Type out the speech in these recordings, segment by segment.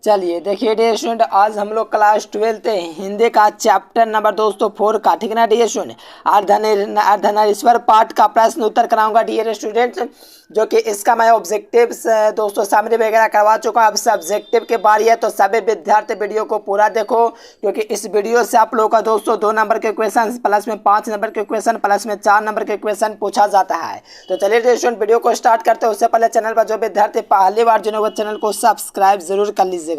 चलिए देखिए dear student, आज हम लोग क्लास 12 हिंदी का चैप्टर नंबर दोस्तों 4 का, ठीक है ना डियर स्टूडेंट। अर्धनारीश्वर पाठ का प्रश्न उत्तर कराऊंगा डियर स्टूडेंट, जो कि इसका मैं ऑब्जेक्टिव्स दोस्तों सामने वगैरह करवा चुका हूँ। अब सब्जेक्टिव के बारी है तो सभी विद्यार्थी वीडियो को पूरा देखो, क्योंकि इस वीडियो से आप लोगों का दोस्तों 2 नंबर के क्वेश्चन प्लस में 5 नंबर के क्वेश्चन प्लस में 4 नंबर के क्वेश्चन पूछा जाता है। तो चलिए डियर स्टूडेंट वीडियो को स्टार्ट करते हैं। उससे पहले चैनल पर जो विद्यार्थी पहली बार जुड़े हुए चैनल को सब्सक्राइब जरूर कर लीजिएगा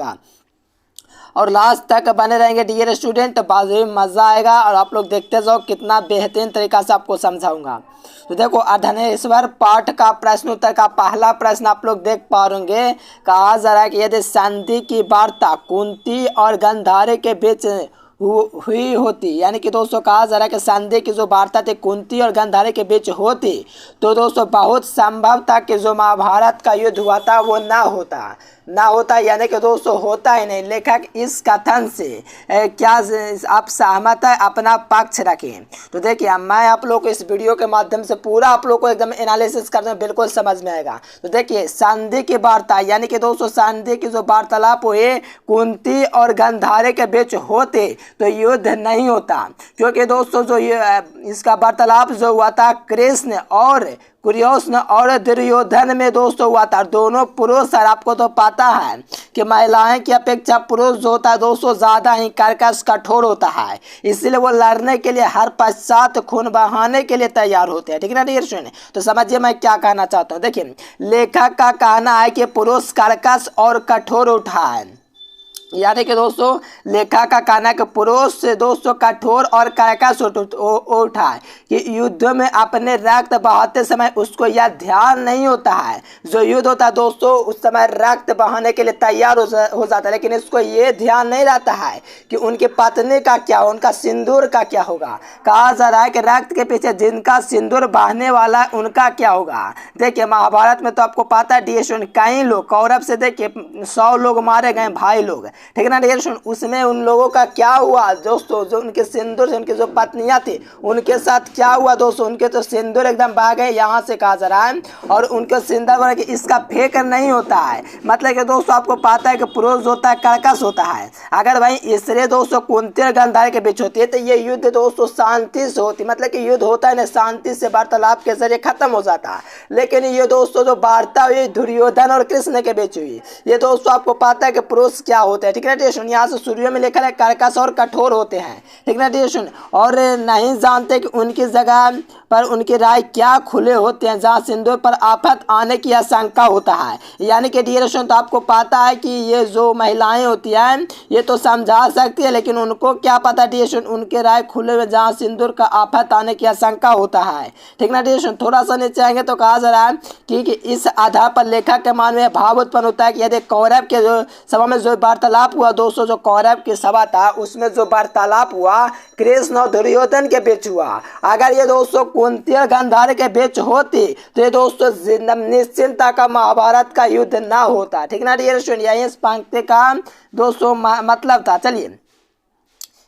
और लास्ट तक बने रहेंगे डियर स्टूडेंट, बाजी मज़ा आएगा और आप लोग देखते जाओ कितना बेहतरीन तरीका से आपको समझाऊंगा। तो देखो अर्धनारीश्वर पाठ का प्रश्न उत्तर का पहला प्रश्न आप लोग देख पा रहे, कहा जा रहा है कि यदि संधि की वार्ता कुंती और गांधारी के बीच हुई होती, यानी कि दोस्तों कहा जा रहा है कि संधि की जो वार्ता थी कुंती और गांधारी के बीच होती तो दोस्तों बहुत संभव था कि जो महाभारत का युद्ध हुआ था वो ना होता, यानी कि दोस्तों होता ही नहीं। लेखक इस कथन से क्या आप सहमत है? अपना पक्ष रखें। तो देखिए मैं आप लोग को इस वीडियो के माध्यम से पूरा आप लोग को एकदम एनालिसिस करने में बिल्कुल समझ में आएगा। तो देखिए संधि की वार्ता, यानी कि दोस्तों संधि की जो वार्तालाप हुए कुंती और गांधारी के बीच होते तो युद्ध नहीं होता, क्योंकि दोस्तों जो इसका वार्तालाप जो हुआ था कृष्ण और कुरुयोधन और दुर्योधन में दोस्तों हुआ था। दोनों पुरुष, और आपको तो पता है कि महिलाएं की अपेक्षा पुरुष जो होता है दोस्तों ज़्यादा ही कर्कश कठोर होता है, इसीलिए वो लड़ने के लिए हर पश्चात खून बहाने के लिए तैयार होते हैं, ठीक है ना डियर स्टूडेंट। तो समझिए मैं क्या कहना चाहता हूँ। देखिए लेखक का कहना है कि पुरुष कर्कश और कठोर उठा है, यानी कि दोस्तों लेखक का कहना है कि पुरुष से दोस्तों कठोर और कर्कश उठा है कि युद्ध में अपने रक्त बहाते समय उसको यह ध्यान नहीं होता है। जो युद्ध होता है दोस्तों उस समय रक्त बहाने के लिए तैयार हो जाता है, लेकिन इसको ये ध्यान नहीं रहता है कि उनकी पत्नी का क्या, उनका सिंदूर का क्या होगा। कहा जा रहा है कि रक्त के पीछे जिनका सिंदूर बहने वाला है उनका क्या होगा। देखिए महाभारत में तो आपको पता है डियर स्टूडेंट, कई लोग कौरव से देखिए 100 लोग मारे गए भाई लोग, ठीक है ना डियर स्टूडेंट। उसमें उन लोगों का क्या हुआ दोस्तों, जो उनके सिंदूर से उनकी जो पत्नियां थी उनके साथ क्या हुआ दोस्तों, उनके तो सिंदूर एकदम बह गए, यहाँ से कहा जा रहा है। और उनके सिंदूर बना कि इसका फेंक नहीं होता है, मतलब कि दोस्तों आपको पता है कि पुरुष होता है कर्कश होता है। अगर भाई इसलिए दोस्तों कुंती और गांधारी के बीच होती है तो ये युद्ध दोस्तों शांति से होती, मतलब कि युद्ध होता है ना शांति से वार्तालाप के जरिए खत्म हो जाता है। लेकिन ये दोस्तों जो वार्ता हुई दुर्योधन और कृष्ण के बीच हुई, ये दोस्तों आपको पता है कि पुरुष क्या होते हैं, ठीक है डियर। यहाँ से शुरू में लिखा है कर्कश और कठोर होते हैं, ठीक है डियर, और नहीं जानते कि उनकी जगह पर उनकी राय क्या खुले होते हैं जहाँ सिंदूर पर आफत आने की आशंका होता है। यानी कि डियर तो आपको पता है कि ये जो महिलाएं होती हैं ये तो समझा सकती है, लेकिन उनको क्या पता डियर, उनके राय खुले हुए जहाँ सिंदूर का आफत आने की आशंका होता है, ठीक ना डियर। थोड़ा सा नीचे आएंगे तो कहा जा रहा है कि इस आधार पर लेखक के मन में भाव उत्पन्न होता है कि यदि कौरव के जो सभा में जो वार्तालाप हुआ दोस्तों, जो कौरव की सभा था उसमें जो वार्तालाप हुआ कृष्ण और दुर्योधन के बीच हुआ, अगर ये दोस्तों कुंती और गांधारी के बीच होती तो ये दोस्तों निश्चिंता का महाभारत का युद्ध ना होता, ठीक ना डियर स्टूडेंट। यही इस पंक्ति का दोस्तों मतलब था। चलिए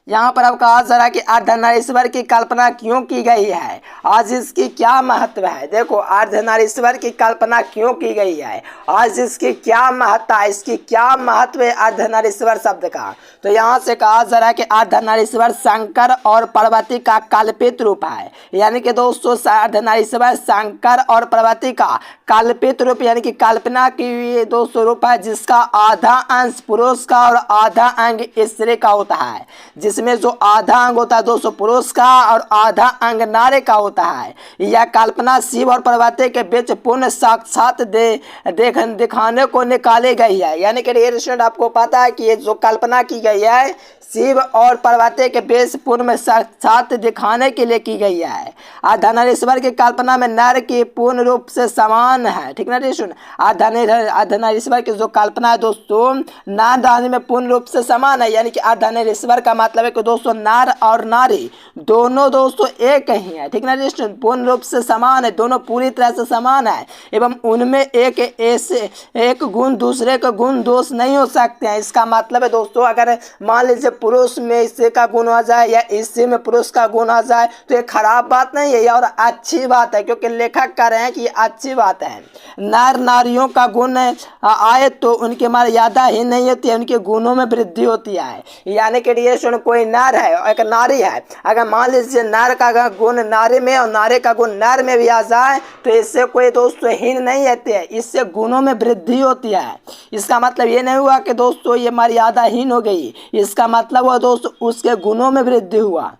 यहाँ पर अब कहा जा रहा है कि अर्धनारीश्वर की कल्पना क्यों की गई है, आज इसकी क्या महत्व है। देखो अर्धनारीश्वर की कल्पना क्यों की गई है, आज इसकी क्या महत्ता है, इसकी क्या महत्व है अर्धनारीश्वर शब्द का। तो यहाँ से कहा जा रहा है कि अर्धनारीश्वर शंकर और पार्वती का कल्पित रूप है, यानी कि दोस्तों अर्धनारीश्वर शंकर और पार्वती का कल्पित रूप यानी कि कल्पना की दोस्तों रूप है, जिसका आधा अंश पुरुष का और आधा अंग स्त्री का होता है, जिसमें जो आधा अंग होता है दोस्तों पुरुष का और आधा अंग नारी का होता है। यह कल्पना शिव और पार्वती के बीच पूर्ण साक्षात दिखाने को निकाली गई है, यानी कि डियर स्टूडेंट आपको पता है कि ये जो कल्पना की गई है शिव और पार्वती के बीच पूर्ण में साक्षात दिखाने के लिए की गई है। अर्धनारीश्वर की कल्पना में नर की पूर्ण रूप से समान है, ठीक ना डियर। अर्धनारीश्वर की जो कल्पना है दोस्तों नर नारी में पूर्ण रूप से समान है, यानी कि अर्धनारीश्वर का मतलब है कि दोस्तों नार और नारी दोनों दोस्तों एक ही है, ठीक ना जी स्टूडेंट, पूर्ण रूप से समान है, दोनों पूरी तरह से समान है एवं उनमें एक गुण दूसरे का गुण दोष नहीं हो सकते हैं। इसका मतलब है दोस्तों अगर मान लीजिए पुरुष में इससे का गुण आ जाए या इससे में पुरुष का गुण आ जाए तो ये खराब बात नहीं है और अच्छी बात है, क्योंकि लेखक कह रहे हैं कि ये अच्छी बात है। नार नारियों का गुण आए तो उनकी मर्यादा ही नहीं होती है, उनके गुणों में वृद्धि होती है। यानी कि डियर कोई नार है और एक नारी है, अगर मान लीजिए नार का गुण नारी में और नारी का गुण नार में भी आ जाए तो इससे कोई दोस्तों हीन नहीं होती है, इससे गुणों में वृद्धि होती है। इसका मतलब ये नहीं हुआ कि दोस्तों ये मर्यादाहीन हो गई, इसका मतलब हुआ दोस्तों उसके गुणों में वृद्धि हुआ,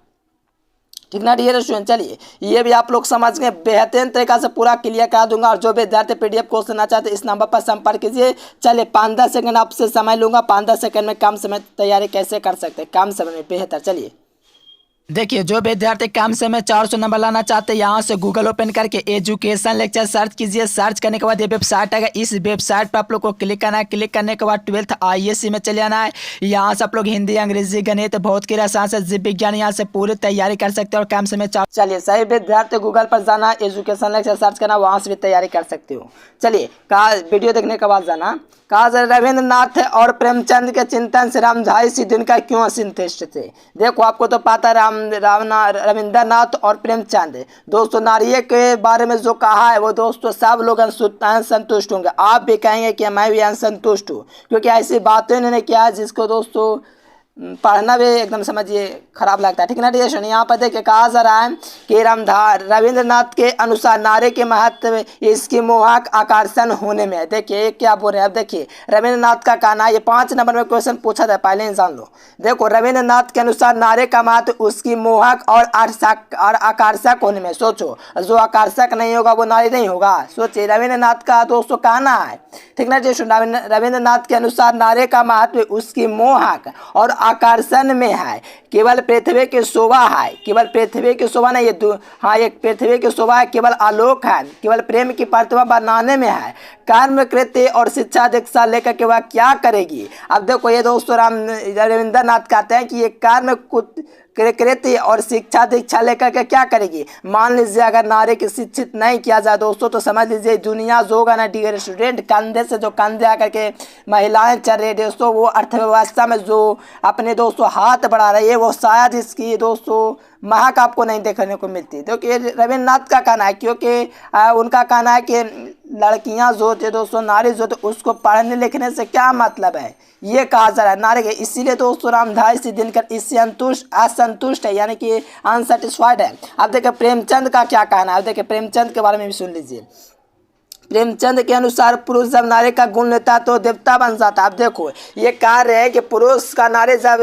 ठीक ना डियर स्टूडेंट। चलिए ये भी आप लोग समझ गए, बेहतरीन तरीका से पूरा क्लियर करा दूंगा। और जो विद्यार्थी पीडीएफ कोर्स लेना चाहते हैं इस नंबर पर संपर्क कीजिए। चलिए 5-10 सेकंड आपसे समय लूंगा, 5-10 सेकंड में कम समय तैयारी कैसे कर सकते हैं, कम समय में बेहतर। चलिए देखिए, जो विद्यार्थी कम समय में 400 नंबर लाना चाहते हैं यहाँ से गूगल ओपन करके एजुकेशन लेक्चर सर्च कीजिए। सर्च करने के बाद ये वेबसाइट आएगा, इस वेबसाइट पर आप लोग को क्लिक करना है। क्लिक करने के बाद 12th ISC में चले जाना है। यहाँ से आप लोग हिंदी, अंग्रेजी, गणित, भौत की रसायन से जीव विज्ञान यहाँ से पूरी तैयारी कर सकते हो और कम समय। चलिए सही विद्यार्थी गूगल पर जाना, एजुकेशन लेक्चर सर्च करना, वहाँ से भी तैयारी कर सकते हो। चलिए कहा वीडियो देखने के बाद जाना, कहा रविंद्रनाथ और प्रेमचंद के चिंतन से रामधारी सिंह दिनकर क्यों असंतुष्ट थे। देखो आपको तो पता रविंद्रनाथ और प्रेमचंद दोस्तों नारिये के बारे में जो कहा है वो दोस्तों सब लोग असंतुष्ट होंगे। आप भी कहेंगे कि मैं भी असंतुष्ट हूँ, क्योंकि ऐसी बातें इन्होंने किया जिसको दोस्तों पढ़ना भी एकदम समझिए खराब लगता है, ठीक ना डियर। यहाँ पर देखिए कहा जा रहा है कि रविंद्रनाथ के अनुसार नारी के महत्व इसकी मोहक आकर्षण होने में है। देखिए क्या बोल रहे हैं, अब देखिए रविंद्रनाथ का कहना है, ये 5 नंबर में क्वेश्चन पूछा था, पहले ही जान लो। देखो रविंद्रनाथ के अनुसार नारी का महत्व उसकी मोहक और आकर्षक होने में। सोचो जो आकर्षक नहीं होगा वो नारी नहीं होगा, सोचिए रविंद्रनाथ का दोस्तों कहना है, ठीक ना जी। रविंद्रनाथ के अनुसार नारी का महत्व उसकी मोहक और आकर्षण में है, केवल पृथ्वी की शोभा है, केवल पृथ्वी की शोभा नहीं, हाँ एक पृथ्वी की शोभा है, केवल आलोक है, केवल प्रेम की प्रतिमा बनाने में है। कर्म कृत्य और शिक्षा दीक्षा लेकर के वह क्या करेगी। अब देखो ये दोस्तों रविंद्रनाथ कहते हैं कि ये कर्म कृत्य और शिक्षा दीक्षा लेकर के क्या करेगी। मान लीजिए अगर नारी की शिक्षित नहीं किया जाए दोस्तों तो समझ लीजिए दुनिया जो होगा ना डियर स्टूडेंट, कंधे से जो कंधे आकर के महिलाएं चल रही दोस्तों, वो अर्थव्यवस्था में जो अपने दोस्तों हाथ बढ़ा रही है वो शायद इसकी दोस्तों महक आपको नहीं देखने को मिलती। क्योंकि रविंद्रनाथ का कहना है, क्योंकि उनका कहना है कि लड़कियां जो थे दोस्तों, नारी जो थे उसको पढ़ने लिखने से क्या मतलब है, ये कहा जा रहा है नारी के। इसीलिए दोस्तों रामधारी सिंह दिनकर इससे असंतुष्ट है, यानी कि अनसेटिस्फाइड है। अब देखिए प्रेमचंद का क्या कहना है, अब देखिए प्रेमचंद के बारे में भी सुन लीजिए। प्रेमचंद के अनुसार पुरुष जब नारी का गुण लेता तो देवता बन जाता। अब देखो ये कह रहे हैं कि पुरुष का नारी जब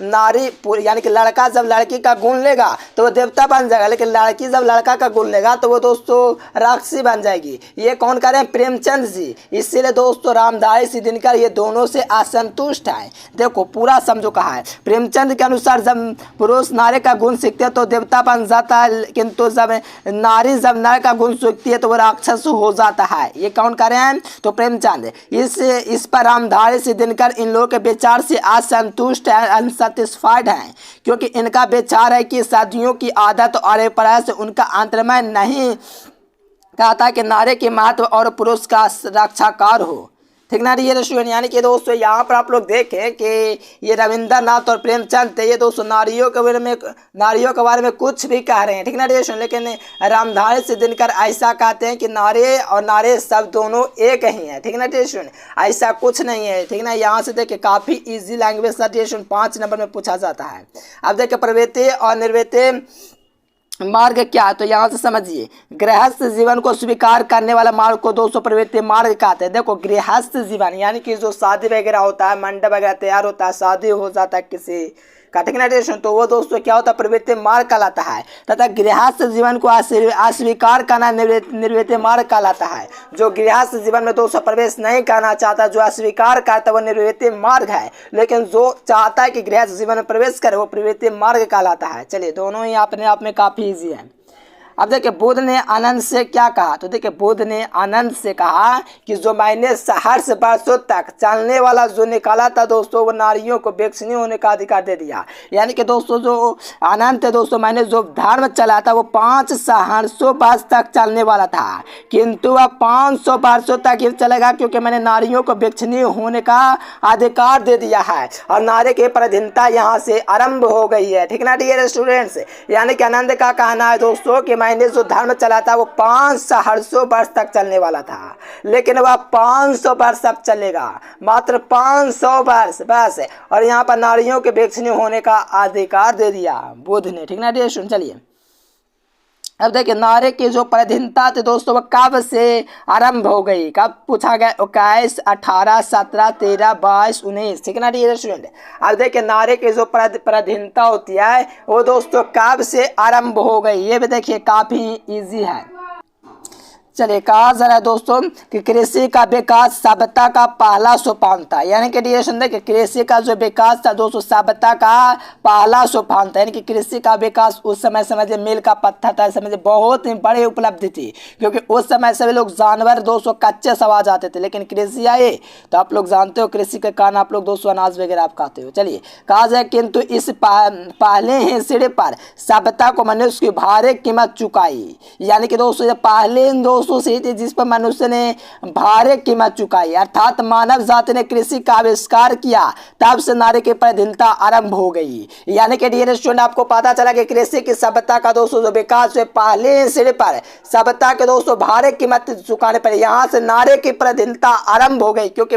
नारी यानी कि लड़का जब लड़की का गुण लेगा तो वो देवता बन जाएगा, लेकिन लड़की जब लड़का का गुण लेगा तो वो दोस्तों राक्षसी बन जाएगी। ये कौन कह रहे हैं, प्रेमचंद जी। इसीलिए दोस्तों रामधारी सिंह दिनकर ये दोनों से असंतुष्ट है। देखो पूरा समझो कहा है, प्रेमचंद के अनुसार जब पुरुष नारी का गुण सीखते तो देवता बन जाता है, किंतु जब नारी का गुण सीखती है तो वो राक्षस हो जाता है। ये कौन कर रहे हैं, तो प्रेमचंद। इस पर रामधारी सिंह दिनकर इन लोगों के विचार से असंतुष्ट है, अनसेटिस्फाइड है, क्योंकि इनका विचार है कि शादियों की आदत और परंपरा से उनका अंतर्मय नहीं कहता कि नारी के महत्व और पुरुष का रक्षाकार हो, ठीक ना ये स्टूडेंट। यानी कि दोस्तों यहाँ पर आप लोग देखें कि ये रविंद्रनाथ और प्रेमचंद थे, ये दोस्तों नारियों के बारे में कुछ भी कह रहे हैं, ठीक ना ये स्टूडेंट। लेकिन रामधारी सिंह दिनकर ऐसा कहते हैं कि नारी और नारी सब दोनों एक ही हैं, ठीक ना ये स्टूडेंट, ऐसा कुछ नहीं है, ठीक ना। यहाँ से देखिए काफ़ी ईजी लैंग्वेज था ये स्टूडेंट, 5 नंबर में पूछा जाता है। अब देखिए प्रवृत्ति और निर्वृत्ति मार्ग क्या है, तो यहाँ से समझिए गृहस्थ जीवन को स्वीकार करने वाला मार्ग को दोस्तों प्रवृत्ति मार्ग कहते हैं। देखो गृहस्थ जीवन यानी कि जो शादी वगैरह होता है, मंडप वगैरह तैयार होता है, शादी हो जाता है किसी का, ठीक ना, तो वो दोस्तों क्या होता है, प्रवृत्ति मार्ग कहलाता है। तथा गृहस्थ जीवन को अस्वीकार करना निर्वृत्ति मार्ग कहलाता है। जो गृहस्थ जीवन में दोस्तों प्रवेश नहीं करना चाहता, जो अस्वीकार करता है वो निर्वृत्ति मार्ग है, लेकिन जो चाहता है कि गृहस्थ जीवन में प्रवेश करे वो प्रवृत्ति मार्ग कहलाता है। चलिए दोनों ही अपने आप में काफ़ी ईजी है। अब देखिए बुद्ध ने आनंद से क्या कहा, तो देखिए बुद्ध ने आनंद से कहा कि जो मैंने सहर्ष वर्षों तक चलने वाला जो निकाला था दोस्तों, वो नारियों को बेक्षणी होने का अधिकार दे दिया। यानी कि दोस्तों जो आनंद है दोस्तों, मैंने जो धर्म चला था वो 5 सहर्षों वर्ष तक चलने वाला था, किंतु अब 500 वर्षों तक ये चलेगा क्योंकि मैंने नारियों को बेक्षणी होने का अधिकार दे दिया है और नारी की पराधीनता यहाँ से आरंभ हो गई है। ठीक ना डियर स्टूडेंट्स, यानी कि आनंद का कहना है दोस्तों कि मैंने जो धर्म चला था वो 5 सहर्षों वर्ष तक चलने वाला था, लेकिन वह 500 वर्ष अब चलेगा, मात्र 500 वर्ष बस, और यहाँ पर नारियों के बेक्षणी होने का अधिकार दे दिया बुद्ध ने। ठीक ना डियर स्टूडेंट, चलिए अब देखिए नारी की जो पराधीनता थी दोस्तों वो कब से आरंभ हो गई, कब पूछा गया, 21, 18, 17, 13, 22, 19। ठीक है ना डियर स्टूडेंट। अब देखिए नारी की जो पराधीनता होती है वो दोस्तों कब से आरंभ हो गई, ये भी देखिए काफी इजी है। चलिए कहा जा रहा है दोस्तों कि कृषि का विकास सभ्यता का पहला सोपान था। यानी कि डियर स्टूडेंट कि कृषि का जो विकास था दोस्तों सभ्यता का पहला सोपान था। यानी कि कृषि का विकास उस समय समझे मील का पत्थर था, समझे बहुत ही बड़ी उपलब्धि थी, क्योंकि उस समय सभी लोग जानवर दोस्तों कच्चे सवा जाते थे, लेकिन कृषि आए तो आप लोग जानते हो कृषि के कारण आप लोग दोस्तों अनाज वगैरह आप खाते हो। चलिए कहा जाए किंतु इस पहले ही सिरे पर सभ्यता को मनुष्य की भारी कीमत चुकाई। यानी कि दोस्तों पहले दोस्तों से थी जिस पर मनुष्य ने भारी कीमत चुकाई, अर्थात मानव जाति ने कृषि का आविष्कार किया, तब से नारी की पराधीनता आरंभ हो गई। यानी कि डियर स्टूडेंट आपको पता चला कि कृषि की सभ्यता का दोस्तों जो विकास हुए पहले सिरे पर सभ्यता के दोस्तों भारी कीमत चुकाने पर यहाँ से नारी की पराधीनता आरंभ हो गई, क्योंकि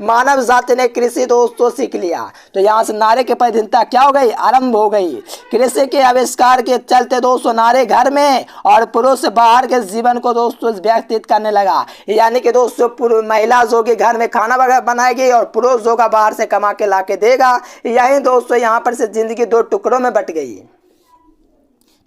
मानव जाति ने कृषि दोस्तों सीख लिया, तो यहाँ से नारी की पराधीनता क्या हो गई, आरंभ हो गई। कृषि के आविष्कार के चलते दोस्तों नारी घर में और पुरुष बाहर के जीवन को दोस्तों व्यतीत करने लगा। यानी कि दोस्तों महिला जो कि घर में खाना वगैरह बनाएगी और पुरुष जो का बाहर से कमा के ला के देगा, यही दोस्तों यहाँ पर से जिंदगी 2 टुकड़ों में बट गई।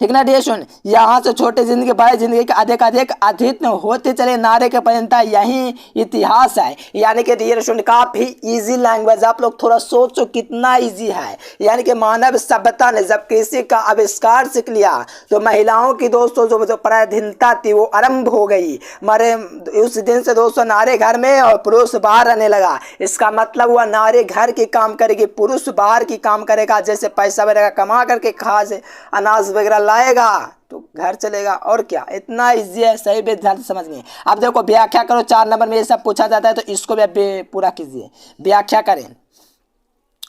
ठीक ना डियर स्टूडेंट, यहाँ से छोटे जिंदगी बड़े जिंदगी के अधिक अधिक होते चले नारी के पराधीनता, यही इतिहास है। यानी कि डियर स्टूडेंट काफी इजी लैंग्वेज, आप लोग थोड़ा सोचो कितना इजी है। यानी कि मानव सभ्यता ने जब कृषि का आविष्कार सीख लिया तो महिलाओं की दोस्तों जो पराधीनता थी वो आरंभ हो गई। मरे उस दिन से दोस्तों नारी घर में और पुरुष बाहर रहने लगा। इसका मतलब हुआ नारी घर की काम करेगी, पुरुष बाहर की काम करेगा, जैसे पैसा वगैरह कमा करके खाद अनाज वगैरह लाएगा तो घर चलेगा, और क्या, इतना इजी है। सही भी ध्यान से समझिए। अब देखो व्याख्या करो, 4 नंबर में ये सब पूछा जाता है तो इसको भी पूरा कीजिए, व्याख्या करें।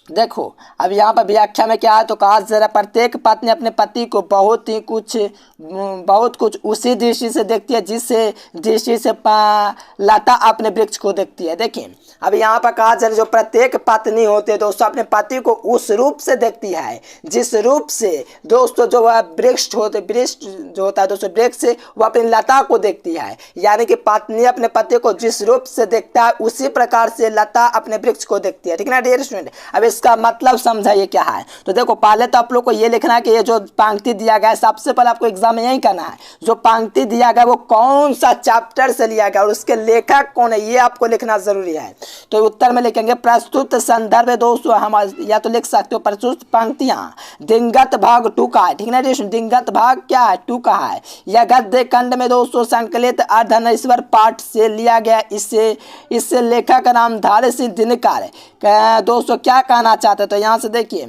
देखो अब यहाँ पर व्याख्या में क्या है, तो कहा जरा प्रत्येक पत्नी अपने पति को बहुत कुछ उसी दृष्टि से देखती है जिससे दृष्टि से लता अपने वृक्ष को देखती है। देखिए अब यहाँ पर कहा जरा जो प्रत्येक पत्नी होती है दोस्तों अपने पति को उस रूप से देखती है जिस रूप से दोस्तों जो वह वृक्ष जो होता है दोस्तों वृक्ष से वो अपनी लता को देखती है। यानी कि पत्नी अपने पति को जिस रूप से देखता है उसी प्रकार से लता अपने वृक्ष को देखती है। ठीक ना डियर स्टूडेंट, अब इसका मतलब समझाइए क्या है। तो देखो पहले तो आप लोग को ये लिखना है कि ये जो पंक्ति दिया गया है, सबसे पहले आपको एग्जाम में यही करना है, जो पंक्ति दिया गया वो कौन सा चैप्टर से लिया गया और उसके लेखक कौन है, ये आपको लिखना जरूरी है। तो उत्तर में लिखेंगे प्रस्तुत संदर्भ दोस्तों, हम या तो लिख सकते हो प्रस्तुत पंक्तियां दिंगत भाग 2 का है। ठीक है ना, दिंगत भाग क्या है, 2 का है। या गद्य खंड में दोस्तों संकलित अर्धनारीश्वर पाठ से लिया गया। इससे लेखक का नाम धारे सिंह दिनकर दोस्तों क्या कहना चाहते, तो यहाँ से देखिए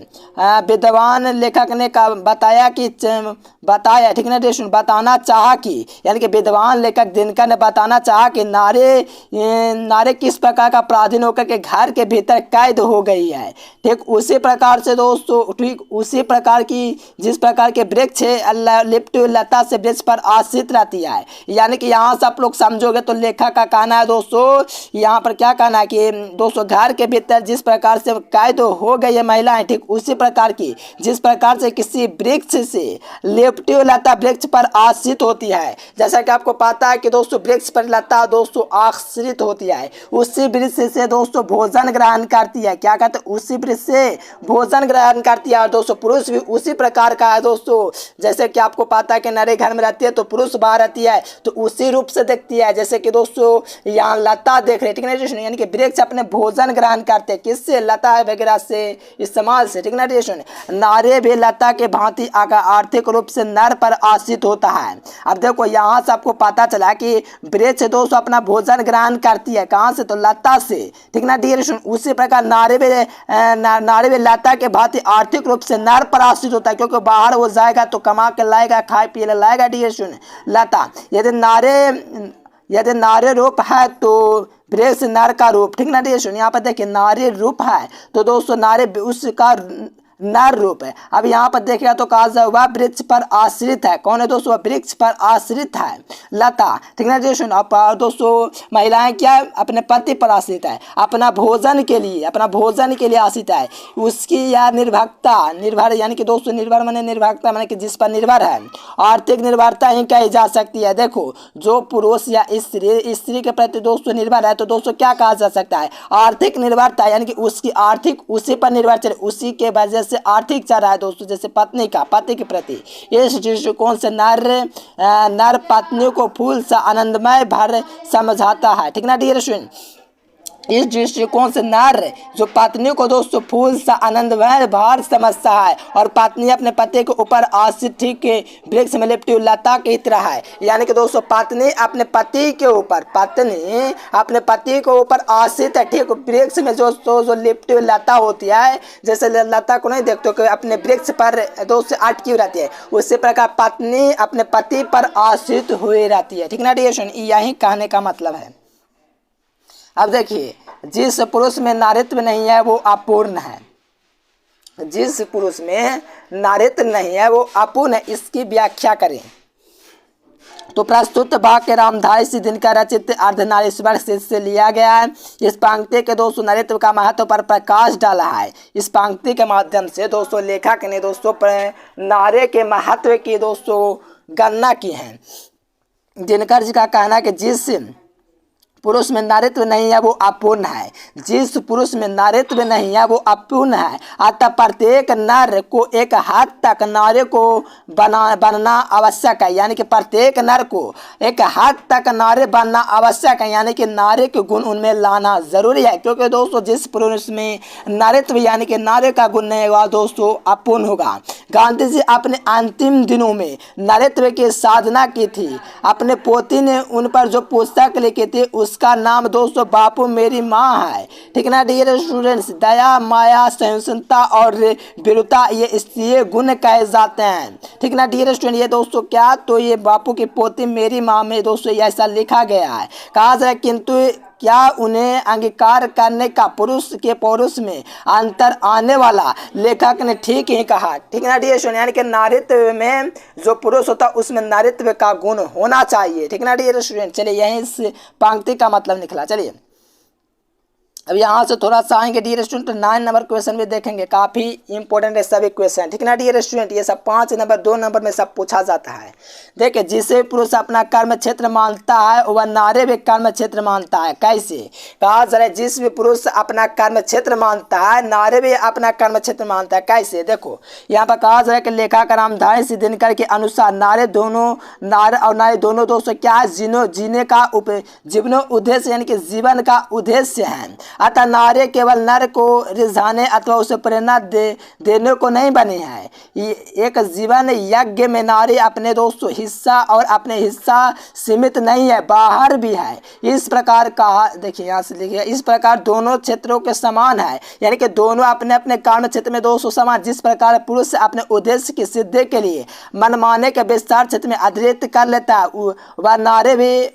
विद्वान लेखक ने बताया कि ठीक है ना, बताना चाहा कि यानी कि विद्वान लेखक दिनकर ने बताना चाहा कि नारी किस प्रकार का पराधीन होकर के घर के भीतर कैद हो गई है। ठीक उसी प्रकार से दोस्तों, ठीक उसी प्रकार की जिस प्रकार के वृक्ष है लिप्ट लता से वृक्ष पर आश्रित रहती है। यानी कि यहाँ से आप लोग समझोगे तो लेखक का कहना है दोस्तों, यहाँ पर क्या कहना है कि दोस्तों घर के भीतर जिस प्रकार से कैद हो गई है महिलाएं, ठीक उसी प्रकार की जिस प्रकार से किसी वृक्ष से लिप्ट लता वृक्ष पर आश्रित होती है। जैसा कि आपको पता है कि दोस्तों वृक्ष पर लता दोस्तों आश्रित होती है, उसी वृक्ष से दोस्तों भोजन ग्रहण करती है। क्या कहते हैं, उसी वृक्ष से भोजन ग्रहण करती है। और दोस्तों पुरुष भी उसी प्रकार का है दोस्तों, जैसे कि आपको पता है कि नारी घर में रहती है तो पुरुष बाहर रहती है तो उसी रूप से देखती है, जैसे कि दोस्तों यहाँ लता देख रहे हैं। ठीक है, यानी कि वृक्ष अपने भोजन ग्रहण करते हैं किससे, लता वगैरह से, इस्तेमाल से। ठीक ना डियर स्टूडेंट। नारी भी लता के भांति आर्थिक रूप से नर पर आश्रित होता है। अब देखो यहाँ से आपको पता चला कि वृक्ष दोस्तों अपना भोजन ग्रहण करती है कहाँ से, तो लता से। ठीक ना डियर स्टूडेंट। उसी प्रकार नारी भी लता के भांति आर्थिक रूप से नर पर आश्रित होता है, क्योंकि बाहर वो जाएगा तो कमा के लाएगा, खाए पिए लाएगा डियर स्टूडेंट लता। यदि नारी रूप है तो वृक्ष नर का रूप। ठीक ना डियर स्टूडेंट। यहाँ पर देखिए नारी रूप है तो दोस्तों नारी उसका नर रूप है। अब यहाँ पर देखिएगा तो कहा जाए वह वृक्ष पर आश्रित है। कौन है दोस्तों, वह वृक्ष पर आश्रित है लता। ठीक है दोस्तों। अब दोस्तों महिलाएं क्या अपने पति पर आश्रित है, अपना भोजन के लिए आश्रित है। उसकी यह निर्भर यानी कि दोस्तों निर्भर माने कि जिस पर निर्भर है। आर्थिक निर्भरता ही कही जा सकती है। देखो जो पुरुष या स्त्री के प्रति दोस्तों निर्भर है तो दोस्तों क्या कहा जा सकता है, आर्थिक निर्भरता, यानी कि उसकी आर्थिक उसी पर निर्भर चले, उसी के वजह से आर्थिक चल रहा है दोस्तों, जैसे पति के प्रति। इस दृष्टिकोण से नर पत्नी को फूल सा आनंदमय भर समझाता है। ठीक ना डियर स्टूडेंट। इस दृष्टिकोण से नर जो पत्नी को दोस्तों फूल सा आनंदमय भार समझता है और पत्नी अपने पति के ऊपर आश्रित ठीक वृक्ष में लिपटी हुई लता की तरह है। यानी कि दोस्तों पत्नी अपने पति के ऊपर आश्रित है, ठीक वृक्ष में जो लिपटी हुई लता होती है, जैसे लता को नहीं देखते कि अपने वृक्ष पर दोस्तों अटकी हुई रहती है, उसी प्रकार पत्नी अपने पति पर आश्रित हुई रहती है। ठीक ना डियर स्टूडेंट। यही कहने का मतलब है। अब देखिए जिस पुरुष में नारित्व नहीं है वो अपूर्ण है। जिस पुरुष में नारित्व नहीं है वो अपूर्ण है, इसकी व्याख्या करें। तो प्रस्तुत वाक्य रामधारी सिंह दिनकर रचित अर्धनारीश्वर से लिया गया है। इस पंक्ति के दोस्तों नारित्व का महत्व पर प्रकाश डाला है। इस पंक्ति के माध्यम से दोस्तों लेखक ने दोस्तों नारी के महत्व की दोस्तों गणना की है। दिनकर जी का कहना है कि जिस पुरुष में नारित्व नहीं है वो अपूर्ण है। जिस पुरुष में नारित्व नहीं है वो अपूर्ण है। अतः प्रत्येक नर को एक हद तक नारी को बनना आवश्यक है। यानी कि प्रत्येक नर को एक हद तक नारी बनना आवश्यक है, यानी कि नारी के गुण उनमें लाना जरूरी है। क्योंकि दोस्तों जिस पुरुष में नारित्व यानी कि नारी का गुण नहीं होगा दोस्तों अपूर्ण होगा। गांधी जी अपने अंतिम दिनों में नारित्व की साधना की थी। अपने पोती ने उन पर जो पुस्तक लिखी थी उसका नाम दोस्तों बापू मेरी माँ है। ठीक ना डियर स्टूडेंट्स। दया, माया, सहिष्णुता और वीरता ये स्त्रीय गुण कहे जाते हैं। ठीक ना डियर स्टूडेंट। ये दोस्तों क्या, तो ये बापू की पोती मेरी माँ में दोस्तों ऐसा लिखा गया है। कहा जाए किंतु क्या उन्हें अंगीकार करने का पौरुष में अंतर आने वाला, लेखक ने ठीक ही कहा। ठीक ना डियर स्टूडेंट। यानी कि नारित्व में जो पुरुष होता है उसमें नारित्व का गुण होना चाहिए। ठीक ना डियर स्टूडेंट। चलिए यहीं इस पंक्ति का मतलब निकला। चलिए अब यहाँ से थोड़ा सा आएंगे डियर स्टूडेंट, 9 नंबर क्वेश्चन भी देखेंगे, काफ़ी इंपॉर्टेंट है सभी क्वेश्चन। ठीक ना डियर स्टूडेंट। ये सब 5 नंबर 2 नंबर में सब पूछा जाता है। देखिए जिसे पुरुष अपना कर्म क्षेत्र मानता है वह नारी भी कर्म क्षेत्र मानता है। कैसे, कहा जा रहा है जिस भी पुरुष अपना कर्म क्षेत्र मानता है नारी भी अपना कर्म क्षेत्र मानता है। कैसे, देखो यहाँ पर कहा जा रहा है कि लेखक रामधारी सिंह दिनकर के अनुसार नारी दोनों दोस्तों क्या है, जीवनो उद्देश्य यानी कि जीवन का उद्देश्य है। अतः नारी केवल नर को रिझाने अथवा उसे प्रेरणा देने को नहीं बनी है। एक जीवन यज्ञ में नारी अपने दोस्तों अपने हिस्सा सीमित नहीं है, बाहर भी है। इस प्रकार कहा, देखिए यहाँ से लिखिए, इस प्रकार दोनों क्षेत्रों के समान है। यानी कि दोनों अपने अपने कार्य क्षेत्र में दोस्तों समान। जिस प्रकार पुरुष अपने उद्देश्य की सिद्धि के लिए मनमाने के विस्तार क्षेत्र में अतिरिक्त कर लेता है वह नारी भी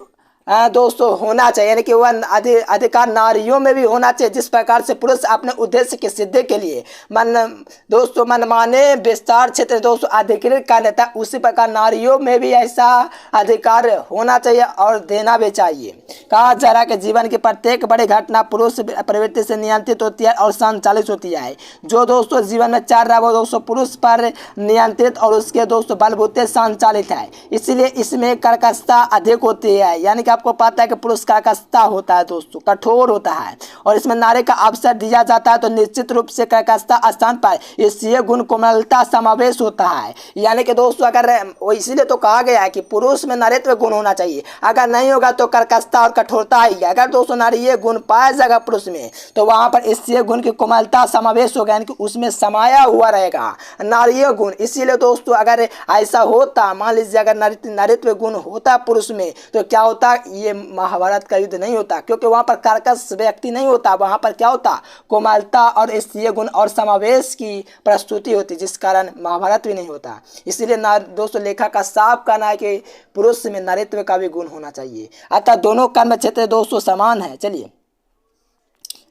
दोस्तों होना चाहिए। यानी कि वह अधिकार नारियों में भी होना चाहिए। जिस प्रकार से पुरुष अपने उद्देश्य की सिद्धि के लिए मनमाने विस्तार क्षेत्र दोस्तों अधिकृत कर लेता है, उसी प्रकार नारियों में भी ऐसा अधिकार होना चाहिए और देना भी चाहिए। कहा जा रहा है कि जीवन की प्रत्येक बड़ी घटना पुरुष प्रवृत्ति से नियंत्रित होती है और संचालित होती है। जो दोस्तों जीवन में चल रहा है वो दोस्तों पुरुष पर नियंत्रित और उसके दोस्तों बलबूते संचालित है। इसीलिए इसमें कर्कशता अधिक होती है। यानी कि आपको पता है कि पुरुष कर्कशता होता है दोस्तों, कठोर होता है, और इसमें नारी का अवसर दिया जाता है तो निश्चित रूप से कर्कशता स्थान पर इसलिए गुण कोमलता समावेश होता है। यानी कि दोस्तों अगर इसीलिए तो कहा गया है कि पुरुष में नारीत्व गुण होना चाहिए, अगर नहीं होगा तो कर्कशता और कठोरता ही है। अगर दोस्तों नारी ये गुण पाया जाएगा पुरुष में तो वहां पर इसलिए गुण की कोमलता समावेश होगा, यानी कि उसमें समाया हुआ रहेगा नारीय गुण। इसीलिए दोस्तों अगर ऐसा होता, मान लीजिए अगर नारीत्व गुण होता पुरुष में तो क्या होता, ये महाभारत का युद्ध नहीं होता, क्योंकि वहां पर कर्कश व्यक्ति नहीं होता, वहां पर क्या होता, कोमलता और स्त्रीय गुण और समावेश की प्रस्तुति होती, जिस कारण महाभारत भी नहीं होता। इसीलिए दोस्तों लेखक का साफ कहना है कि पुरुष में नारीत्व का भी गुण होना चाहिए, अतः दोनों कर्म क्षेत्र दोस्तों समान है। चलिए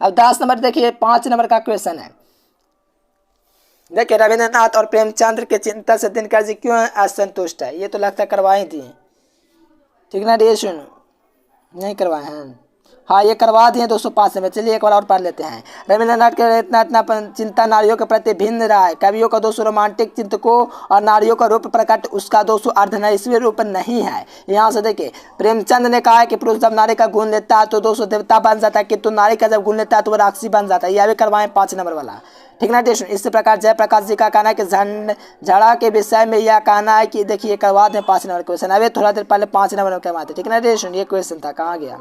अब 10 नंबर देखिए, 5 नंबर का क्वेश्चन है। देखिए रविंद्रनाथ और प्रेमचंद्र के चिंतन से दिनकर जी क्यों असंतुष्ट है, ये तो लगता करवाई थी, ठीक ना, ये सुन नहीं करवाए हैं, हाँ ये करवा दिए दोस्तों 5 में। चलिए एक बार और पढ़ लेते हैं। रविंद्रनाथ के इतना चिंता नारियों के प्रति भिन्न रहा है। कवियों का दोस्तों रोमांटिक चिंतकों और नारियों का रूप प्रकट उसका दोस्तों अर्धनारीश्वरी रूप नहीं है। यहाँ से देखिए प्रेमचंद ने कहा है कि पुरुष जब नारी का गुण लेता है तो दोस्तों देवता बन जाता है, किंतु नारी का जब गुण लेता है तो वह राक्षसी बन जाता है। यह भी करवाएं 5 नंबर वाला, ठीक ना। इस प्रकार जयप्रकाश जी का कहना है कि झड़ा के विषय में यह कहना है कि देखिए करवा दें 5 नंबर क्वेश्चन। अभी थोड़ा देर पहले 5 नंबर में करवाते, ठीक ना। ये क्वेश्चन था, कहाँ गया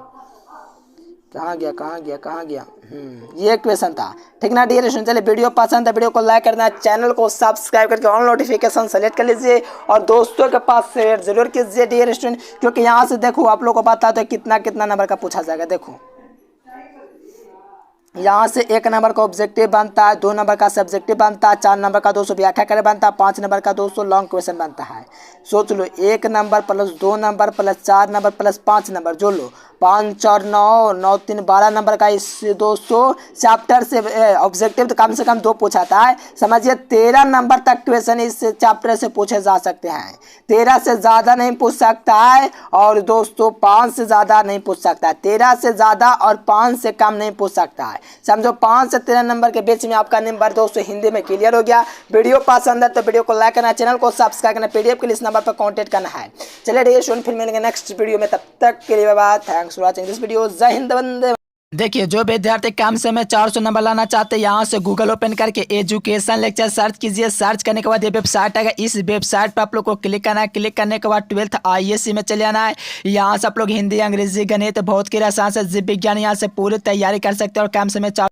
ये क्वेश्चन था, ठीक ना डियर स्टूडेंट। चलिए वीडियो पसंद है वीडियो को लाइक करना, चैनल को सब्सक्राइब करके ऑन नोटिफिकेशन सेलेक्ट कर लीजिए और दोस्तों के पास शेयर जरूर कीजिए डियर स्टूडेंट, क्योंकि यहाँ से देखो आप लोग को पता है तो कितना नंबर का पूछा जाएगा। देखो यहाँ से 1 नंबर का ऑब्जेक्टिव बनता है, 2 नंबर का सब्जेक्टिव बनता है, 4 नंबर का दोस्तों व्याख्या करे बनता है, 5 नंबर का दोस्तों लॉन्ग क्वेश्चन बनता है। सोच लो 1 number plus 2 number plus 4 number plus 5 number जोड़ लो, 5 और 9, 9 3 12 नंबर का इस दोस्तों चैप्टर से ऑब्जेक्टिव तो कम से कम 2 पूछा था है। समझिए 13 नंबर तक क्वेश्चन इस चैप्टर से पूछे जा सकते हैं, 13 से ज़्यादा नहीं पूछ सकता है और दोस्तों 5 से ज़्यादा नहीं पूछ सकता है, 13 से ज़्यादा और 5 से कम नहीं पूछ सकता है। समझो 5 से 13 नंबर के बीच में आपका नंबर दोस्तों हिंदी में क्लियर हो गया। वीडियो पसंद है तो वीडियो को लाइक करना, चैनल को सब्सक्राइब करना, पीडीएफ के लिए इस नंबर पर कांटेक्ट करना है। चलिए डियर स्टूडेंट फिर मिलेंगे नेक्स्ट वीडियो में, तब तक के लिए bye bye, thanks for watching this video, जय हिंद वंदे। देखिए जो विद्यार्थी कम समय 400 नंबर लाना चाहते हैं यहाँ से गूगल ओपन करके एजुकेशन लेक्चर सर्च कीजिए। सर्च करने के बाद ये वेबसाइट आएगा, इस वेबसाइट पर आप लोग को क्लिक करना है। क्लिक करने के बाद 12th ISC में चले आना है। यहाँ से आप लोग हिंदी, अंग्रेजी, गणित, भौतिकी, रसायन से जीव विज्ञान यहाँ से पूरी तैयारी कर सकते हैं और कम समय